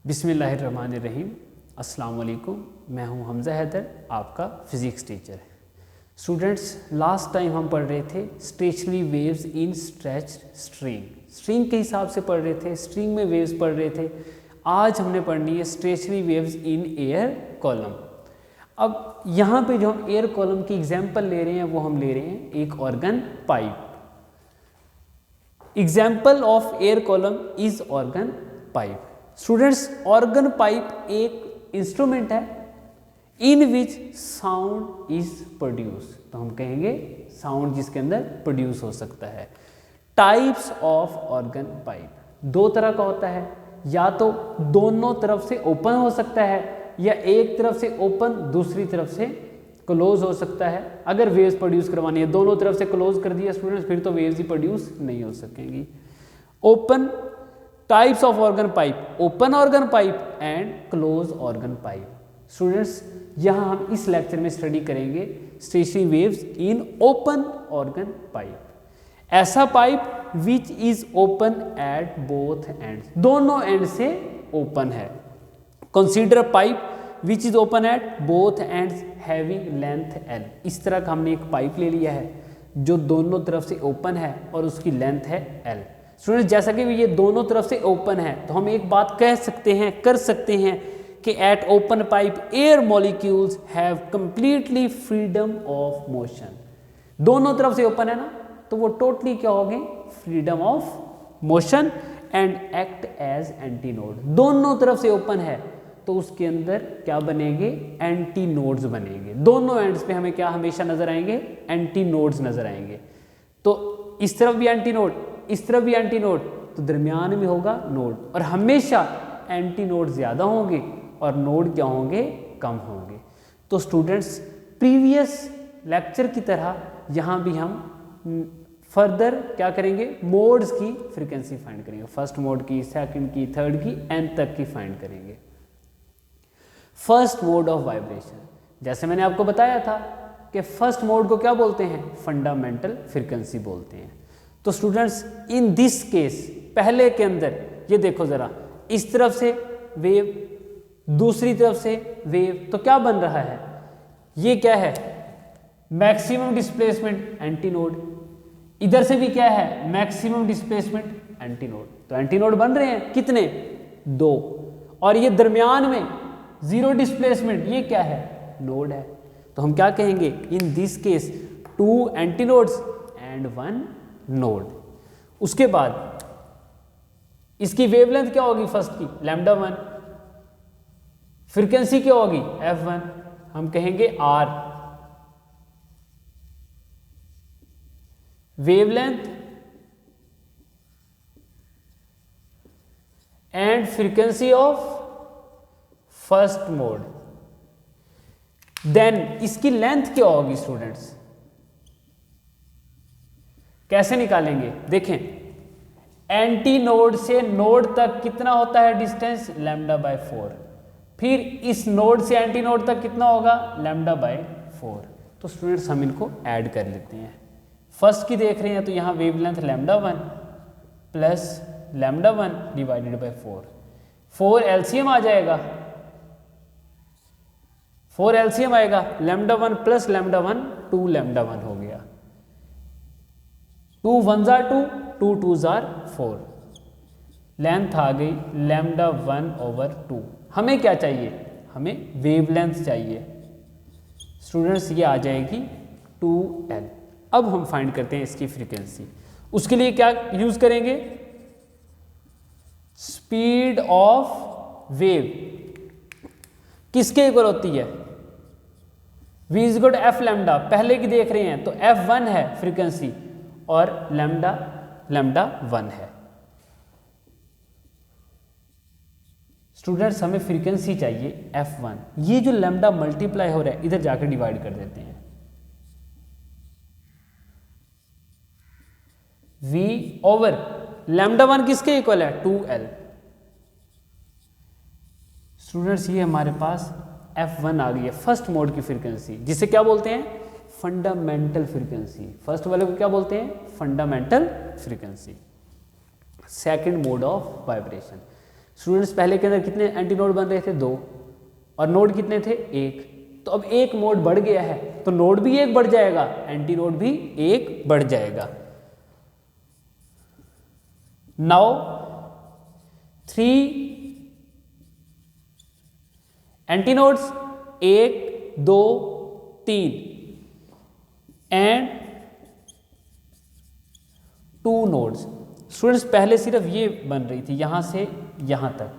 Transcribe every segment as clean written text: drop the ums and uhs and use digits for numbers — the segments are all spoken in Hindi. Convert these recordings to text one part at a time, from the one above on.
बिस्मिल्लाहिर्रहमानिर्रहीम। अस्सलाम वालेकुम। मैं हूं हमज़ा हैदर, आपका physics teacher. Students, last time हम पढ़ रहे थे स्टेशनरी वेव्स इन स्ट्रेच्ड स्ट्रिंग। स्ट्रिंग के हिसाब से पढ़ रहे थे, स्ट्रिंग में वेव्स पढ़ रहे थे। आज हमने पढ़नी है stationery waves in air column. अब यहाँ पे जो हम एयर कॉलम की एग्जाम्पल ले रहे हैं वो हम ले रहे हैं एक organ pipe. Example of air column is organ pipe. Students, organ pipe एक इंस्ट्रूमेंट है इन विच साउंड इज प्रोड्यूस। तो हम कहेंगे साउंड जिसके अंदर प्रोड्यूस हो सकता है। टाइप्स ऑफ ऑर्गन पाइप दो तरह का होता है, या तो दोनों तरफ से ओपन हो सकता है या एक तरफ से ओपन दूसरी तरफ से क्लोज हो सकता है। अगर वेव्स प्रोड्यूस करवानी है, दोनों तरफ से क्लोज कर दिया स्टूडेंट्स, फिर तो वेव्स ही प्रोड्यूस नहीं हो सकेंगी। Open types of organ pipe, open organ pipe and close organ pipe. Students, यहाँ हम इस लेक्चर में स्टडी करेंगे stationary waves in open organ pipe. ऐसा pipe which is open at both ends, दोनों एंड से ओपन है। Consider pipe which is open at both ends having length L. इस तरह का हमने एक पाइप ले लिया है जो दोनों तरफ से ओपन है और उसकी लेंथ है एल। स्टूडेंट्स, जैसा कि ये दोनों तरफ से ओपन है तो हम एक बात कह सकते हैं, कर सकते हैं कि eight open pipe air molecules have completely freedom of motion. दोनों तरफ से ओपन है ना, तो वो टोटली क्या होंगे, freedom of motion and act as antinode. दोनों तरफ से ओपन है तो उसके अंदर क्या बनेंगे, एंटी नोड्स बनेंगे। दोनों एंड्स पे हमें क्या हमेशा नजर आएंगे, एंटी नोड्स नजर आएंगे। तो इस तरफ भी एंटी नोड, इस तरफ भी एंटी नोड, तो दरमियान में होगा नोड, और हमेशा एंटी नोड ज्यादा होंगे और नोड क्या होंगे, कम होंगे। तो स्टूडेंट्स, प्रीवियस लेक्चर की तरह यहाँ भी हम फर्दर क्या करेंगे, मोड्स की फ्रीक्वेंसी फाइंड करेंगे। फर्स्ट मोड की, सेकंड की, थर्ड की, एन तक की फाइंड करेंगे। फर्स्ट मोड ऑफ वाइब्रेशन, जैसे मैंने आपको बताया था कि फर्स्ट मोड को क्या बोलते हैं, फंडामेंटल फ्रीक्वेंसी बोलते हैं। तो स्टूडेंट्स, इन दिस केस पहले के अंदर ये देखो जरा, इस तरफ से वेव, दूसरी तरफ से वेव, तो क्या बन रहा है, ये क्या है, मैक्सिमम डिस्प्लेसमेंट एंटी नोड। इधर से भी क्या है, मैक्सिमम डिस्प्लेसमेंट एंटी नोड। तो एंटी नोड बन रहे हैं कितने, दो, और ये दरमियान में जीरो डिस्प्लेसमेंट, ये क्या है, नोड है। तो हम क्या कहेंगे, in this case two antinodes and one node. उसके बाद इसकी वेवलेंथ क्या होगी, फर्स्ट की लैम्डा 1, फ्रीक्वेंसी क्या होगी f1, हम कहेंगे r। Wavelength and frequency of first mode. Then इसकी लेंथ क्या होगी स्टूडेंट्स, कैसे निकालेंगे, देखें, एंटी नोड से नोड तक कितना होता है डिस्टेंस, लैम्डा बाय 4। फिर इस नोड से एंटी नोड तक कितना होगा, लैम्डा बाय 4। तो स्टूडेंट्स, हम इनको ऐड कर लेते हैं। फर्स्ट की देख रहे हैं तो यहाँ wavelength lambda 1 plus lambda 1 divided by 4 LCM आ जाएगा, 4 एलसीएम आएगा, लैम्डा 1 प्लस लैम्डा 1 2 लैम्डा 1 हो गया। 2 1 जार 2, 2 2 जार 4, लेंथ आ गई लैम्डा 1/2। हमें क्या चाहिए, हमें वेवलेंथ चाहिए स्टूडेंट्स, ये आ जाएगी 2L। अब हम फाइंड करते हैं इसकी फ्रीक्वेंसी। उसके लिए क्या यूज करेंगे, स्पीड ऑफ वेव किसके इक्वल होती है, v is equal to f lambda. पहले की देख रहे हैं तो f1 है फ्रीक्वेंसी और लैम्डा 1 है। स्टूडेंट्स, हमें फ्रीक्वेंसी चाहिए f1। ये जो लैम्डा मल्टीप्लाई हो रहा है इधर जाकर डिवाइड कर देते हैं। v ओवर लैम्डा 1 किसके इक्वल है, 2L। स्टूडेंट्स, ये हमारे पास f1 आ गई है, फर्स्ट मोड की फ्रीक्वेंसी, जिसे क्या बोलते हैं, फंडामेंटल फ्रीक्वेंसी। फर्स्ट वाले को क्या बोलते हैं, fundamental frequency. Second mode of vibration, students पहले के अंदर कितने एंटी नोड बन रहे थे? 2, और नोड कितने थे? 1। तो अब एक नोड बढ़ गया है तो नोड भी एक बढ़ जाएगा, एंटी नोड भी एक बढ़ जाएगा। Now 3 anti nodes, 1 2 3 and 2 nodes. Students पहले सिर्फ ये बन रही थी यहां से यहां तक,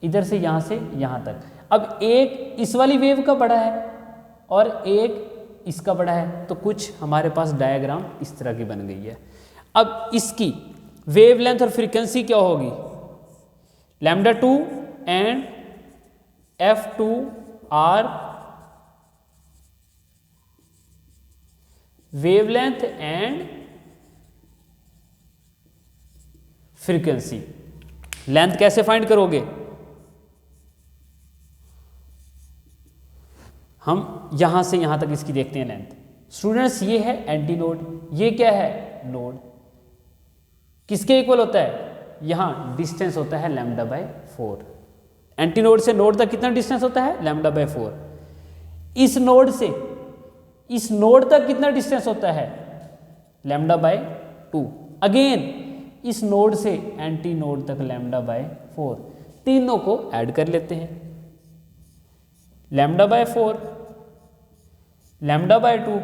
इधर से यहां से यहां तक। अब एक इस वाली वेव का बड़ा है और एक इसका बड़ा है, तो कुछ हमारे पास डायग्राम इस तरह की बन गई है। अब इसकी वेवलेंथ और फ्रीक्वेंसी क्या होगी? λ2 and f2 are wavelength and frequency. Length कैसे फाइंड करोगे? हम यहां से यहां तक इसकी देखते हैं लेंथ। स्टूडेंट्स ये है एंटी नोड, ये क्या है? नोड। किसके इक्वल होता है? यहां डिस्टेंस होता है λ/4। एंटी नोड से नोड तक कितना डिस्टेंस होता है? λ/4। इस नोड से इस नोड तक कितना डिस्टेंस होता है? λ/2। अगेन इस नोड से एंटी नोड तक λ/4। तीनों को ऐड कर लेते हैं, λ/4 λ/2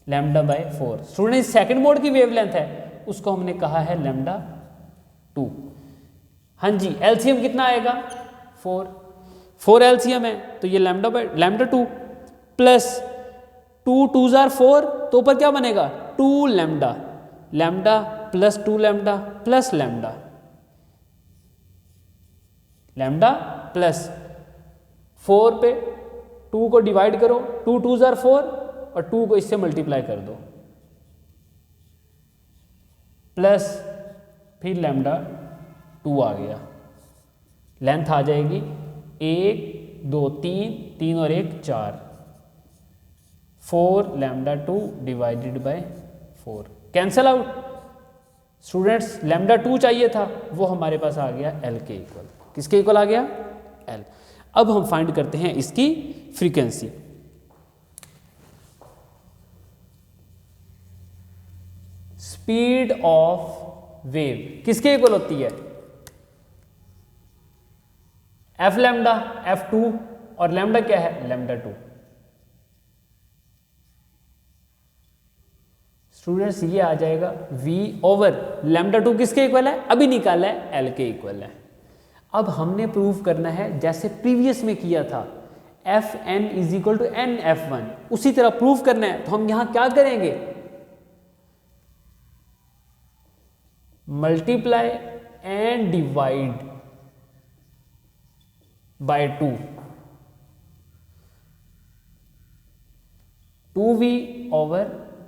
λ/4। स्टूडेंट सेकंड मोड की वेवलेंथ है, उसको हमने कहा है λ2। हाँ जी, एलसीएम कितना आएगा? 4 एलसीएम है तो ये λ2 प्लस 2 2s are 4, तो ऊपर क्या बनेगा? 2 lambda plus 2 lambda plus lambda plus 4 पे 2 को डिवाइड करो, 2 2s are 4 और 2 को इससे मल्टीप्लाई कर दो, प्लस फिर λ2 आ गया। लेंथ आ जाएगी 1 2 3 और 1 4, 4 λ2 divided by 4, cancel out. Students λ2 चाहिए था, वो हमारे पास आ गया L के इक्वल। किसके इक्वल आ गया? L। अब हम फाइंड करते हैं इसकी फ्रीक्वेंसी। स्पीड ऑफ वेव किसके इक्वल होती है? f लैम्डा f2 और लैम्डा क्या है? λ2। स्टूडेंट्स ये आ जाएगा v ओवर λ2 किसके इक्वल है? अभी निकाला है, L के इक्वल है। अब हमने प्रूव करना है जैसे प्रीवियस में किया था, Fn is equal to n F1, उसी तरह प्रूव करना है। तो हम यहां क्या करेंगे? Multiply and divide by 2v over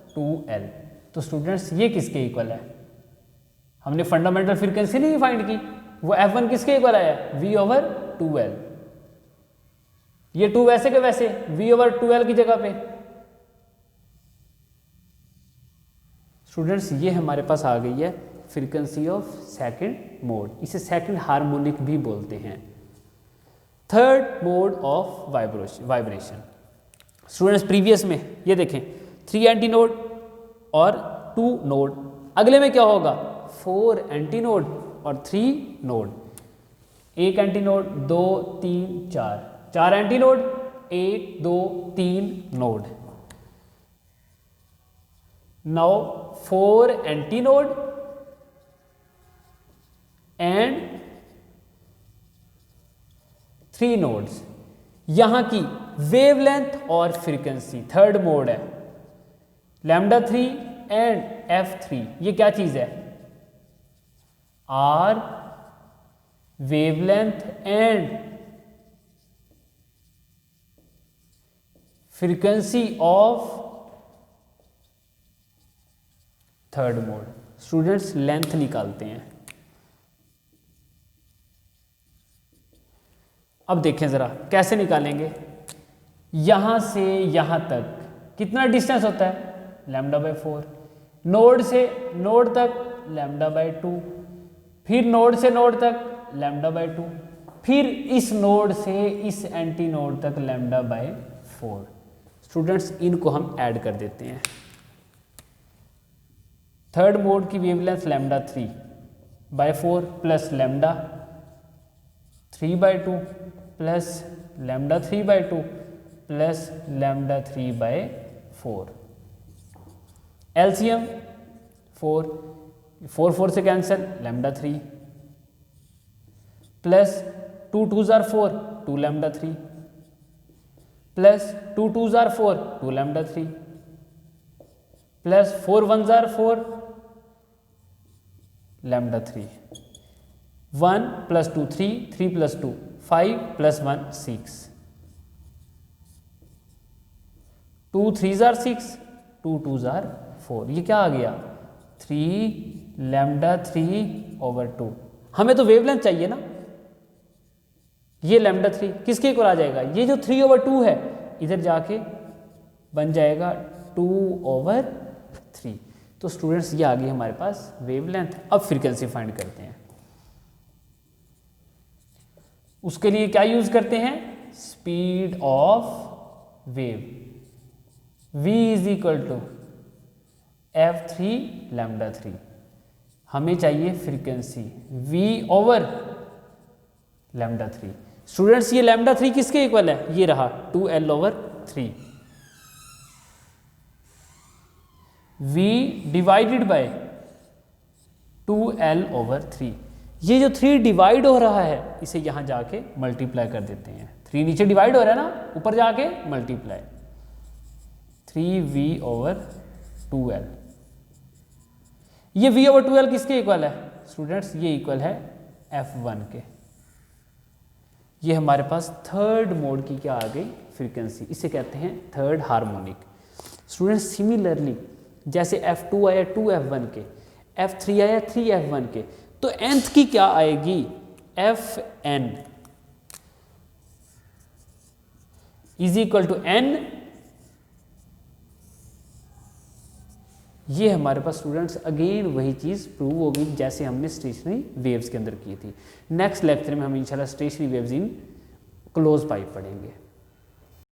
2L। तो स्टूडेंट्स ये किसके इक्वल है? हमने फंडामेंटल फ्रीक्वेंसी नहीं फाइंड की, वो F1 किसके इक्वल आया? v over 2L। ये 2 वैसे के वैसे v ओवर 2L की जगह पे। स्टूडेंट्स ये हमारे पास आ गई है फ्रीक्वेंसी ऑफ सेकंड मोड, इसे सेकंड हार्मोनिक भी बोलते हैं। Third mode of vibration. Students previous में ये देखें 3 एंटी नोड और 2 नोड, अगले में क्या होगा? 4 एंटी नोड और 3 node. 1 anti node 2 3 4, 4 anti node 1 2 3 node. Now 4 anti node and 3 nodes. यहां की वेवलेंथ और फ्रीक्वेंसी थर्ड मोड है, λ3 एंड F3। ये क्या चीज है? R wavelength and frequency of third mode. Students length निकालते हैं। अब देखें जरा कैसे निकालेंगे। यहां से यहां तक कितना डिस्टेंस होता है? λ/4। नोड से नोड तक λ/2, फिर नोड से नोड तक लैम्डा बाय 2, फिर इस नोड से इस एंटी नोड तक लैम्डा बाय 4। स्टूडेंट्स इनको हम ऐड कर देते हैं। थर्ड मोड की wavelength lambda 3 by 4 plus lambda 3 by 2 plus lambda 3 by 2 plus lambda 3 by 4। LCM 4 से cancel, lambda 3 plus 2 2s are 4, 2 lambda 3 plus 2 2s are 4, 2 lambda 3 plus 4 1s are 4, lambda 3। 1 plus 2 3, 3 plus 2 5 plus 1 6, 2 3s are 6, 2 2s are 4। ये क्या आ गया 3 लैम्डा 3 ओवर 2। हमें तो वेवलेंथ चाहिए ना, ये लैम्डा 3 किसके इक्वल आ जाएगा, ये जो 3 ओवर 2 है इधर जाके बन जाएगा 2 ओवर 3। तो स्टूडेंट्स ये आ गई हमारे पास वेवलेंथ। अब फ्रीक्वेंसी फाइंड करते हैं। उसके लिए क्या यूज करते हैं, speed of wave, v is equal to f3 lambda 3। हमें चाहिए frequency v over lambda 3। Students ये लैम्डा 3 किसके इक्वल है, ये रहा 2l over 3। v divided by 2l over 3। ये जो 3 डिवाइड हो रहा है इसे यहां जाके मल्टीप्लाई कर देते हैं। 3 नीचे डिवाइड हो रहा है ना, ऊपर जाके मल्टीप्लाई, 3v ओवर 2l। ये v ओवर 2l किसके इक्वल है स्टूडेंट्स, ये इक्वल है f1 के। ये हमारे पास थर्ड मोड की क्या आ गई फ्रीक्वेंसी, इसे कहते हैं थर्ड हार्मोनिक। स्टूडेंट्स सिमिलरली जैसे f2 आया 2f1 के, f3 आया 3f1 के, तो nth की क्या आएगी fn is equal to n। ये हमारे पास स्टूडेंट्स अगेन वही चीज़ प्रूव हो गई जैसे हमने स्टेशनरी वेव्स के अंदर की थी। नेक्स्ट लेक्चर में हम इंशाल्लाह stationery waves in close pipe पढ़ेंगे।